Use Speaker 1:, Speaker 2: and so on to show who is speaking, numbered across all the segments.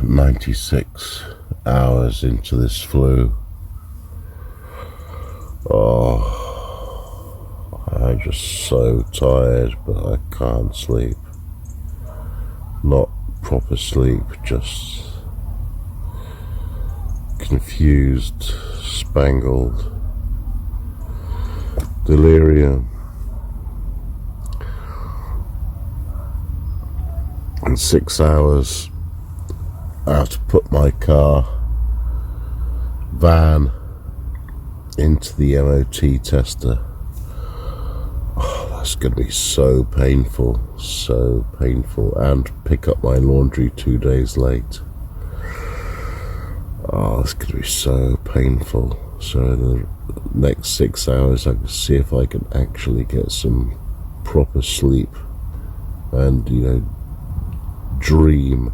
Speaker 1: 96 hours into this flu. Oh, I'm just so tired, but I can't sleep. Not proper sleep, just confused, spangled delirium. And 6 hours I have to put my van into the MOT tester. Oh, that's going to be so painful, and pick up my laundry 2 days late. Oh, it's going to be so painful. So in the next 6 hours I can see if I can actually get some proper sleep and, dream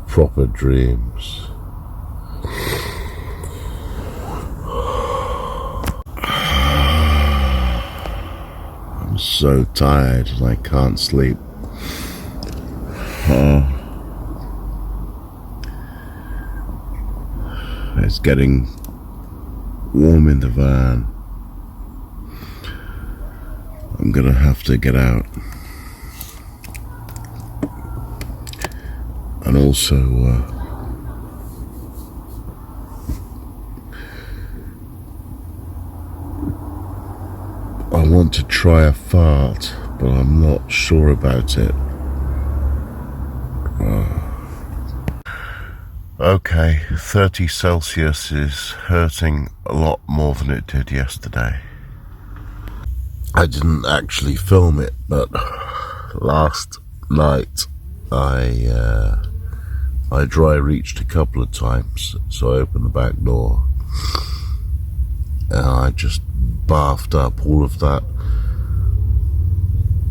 Speaker 1: proper dreams. I'm so tired and I can't sleep. It's getting warm in the van. I'm gonna have to get out. And also, I want to try a fart, but I'm not sure about it. Okay, 30 Celsius is hurting a lot more than it did yesterday. I didn't actually film it, but last night I dry reached a couple of times, so I opened the back door and I just bathed up all of that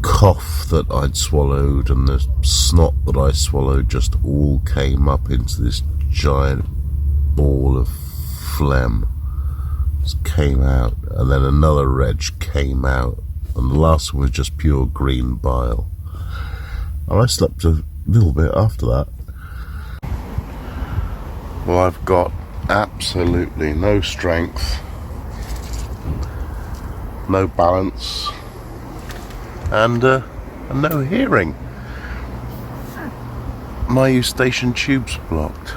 Speaker 1: cough that I'd swallowed and the snot that I swallowed just all came up into this giant ball of phlegm. Just came out, and then another reg came out, and the last one was just pure green bile. And I slept a little bit after that. Well, I've got absolutely no strength, no balance, and no hearing. My eustachian tube's blocked.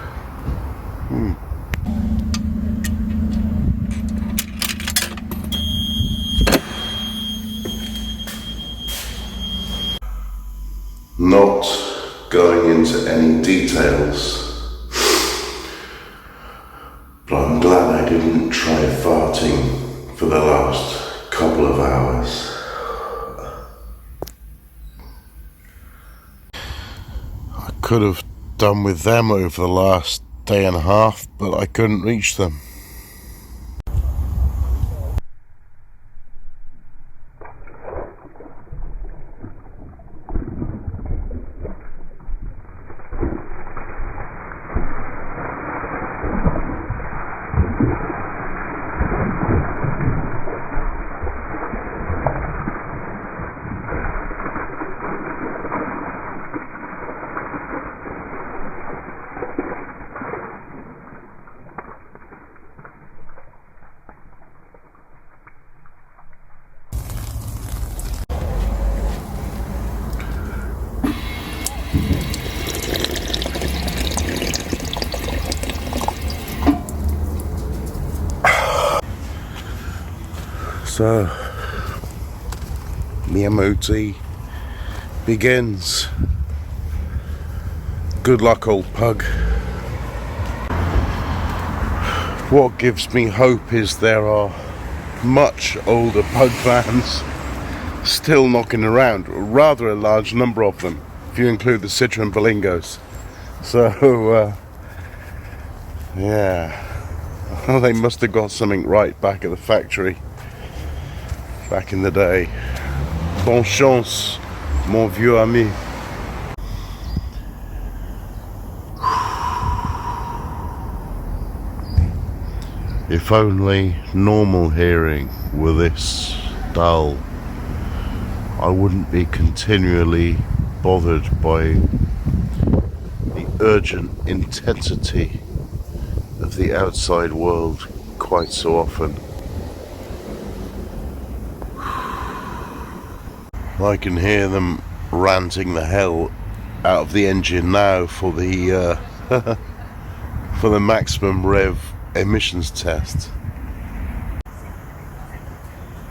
Speaker 1: Not going into any details, but I'm glad I didn't try farting for the last couple of hours. I could have done with them over the last day and a half, but I couldn't reach them. So, the MOT begins. Good luck, old pug. What gives me hope is there are much older pug vans still knocking around, rather a large number of them, if you include the Citroen Berlingos. So, yeah, they must have got something right back at the factory. Back in the day. Bonne chance, mon vieux ami. If only normal hearing were this dull, I wouldn't be continually bothered by the urgent intensity of the outside world quite so often. I can hear them ranting the hell out of the engine now for the for the maximum rev emissions test.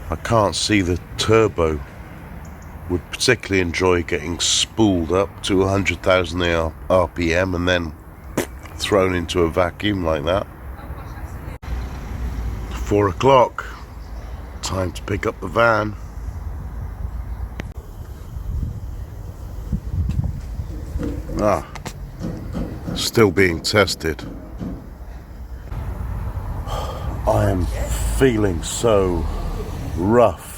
Speaker 1: I can't see the turbo would particularly enjoy getting spooled up to 100,000 RPM and then thrown into a vacuum like that. 4 o'clock, time to pick up the van. Still being tested. I am feeling so rough.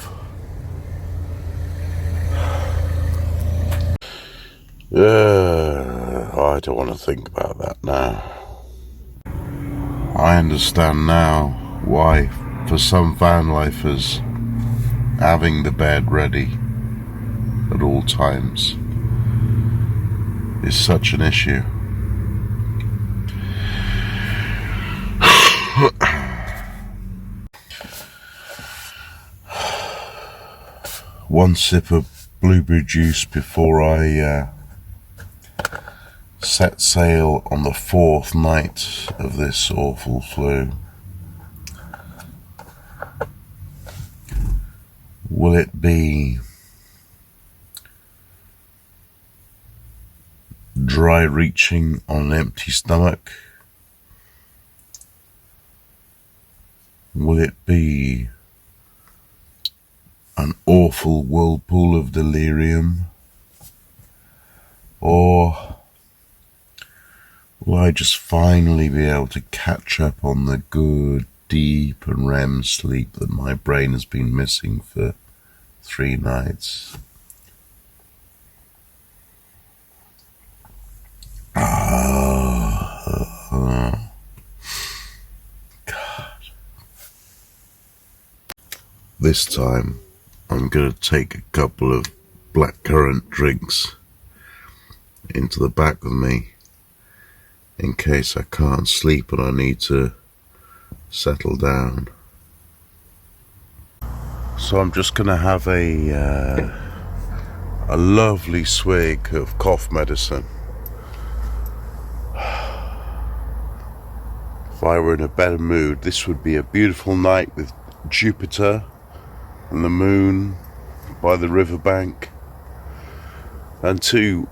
Speaker 1: I don't want to think about that now. I understand now why, for some van lifers, having the bed ready at all times is such an issue. One sip of blueberry juice before I set sail on the 4th night of this awful flu. Will it be dry reaching on an empty stomach? Will it be an awful whirlpool of delirium? Or will I just finally be able to catch up on the good, deep and REM sleep that my brain has been missing for 3 nights? God. This time I'm going to take a couple of blackcurrant drinks into the back with me in case I can't sleep and I need to settle down. So I'm just going to have a lovely swig of cough medicine. If I were in a better mood, this would be a beautiful night with Jupiter and the moon by the riverbank and 2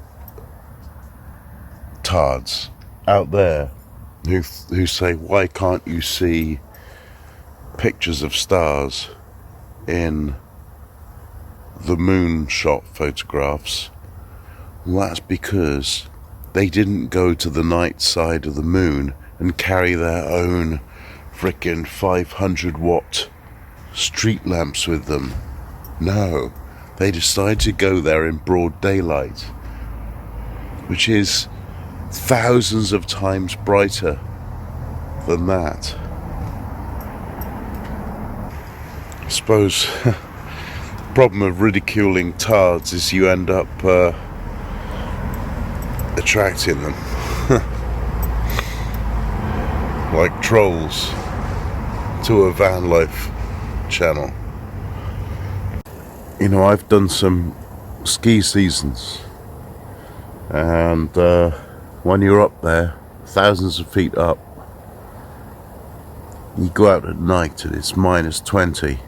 Speaker 1: tards out there who say, why can't you see pictures of stars in the moon shot photographs? Well, that's because they didn't go to the night side of the moon and carry their own frickin' 500 watt street lamps with them. No, they decided to go there in broad daylight, which is thousands of times brighter than that. I suppose the problem of ridiculing tards is you end up attracting them like trolls to a VanLife channel. You know, I've done some ski seasons, and when you're up there, thousands of feet up, you go out at night and it's -20,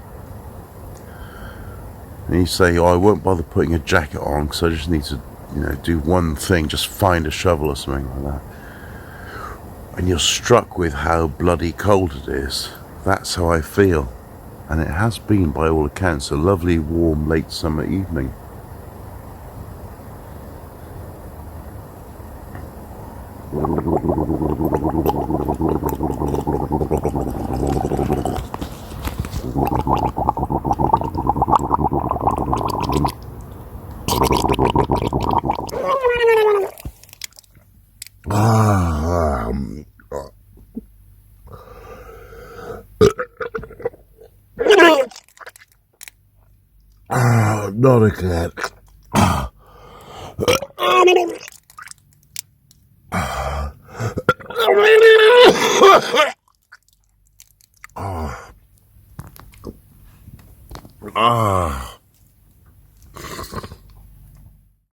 Speaker 1: and you say, oh, I won't bother putting a jacket on because I just need to, do one thing, just find a shovel or something like that. And you're struck with how bloody cold it is. That's how I feel. And it has been, by all accounts, a lovely, warm, late summer evening. Not again. Ah.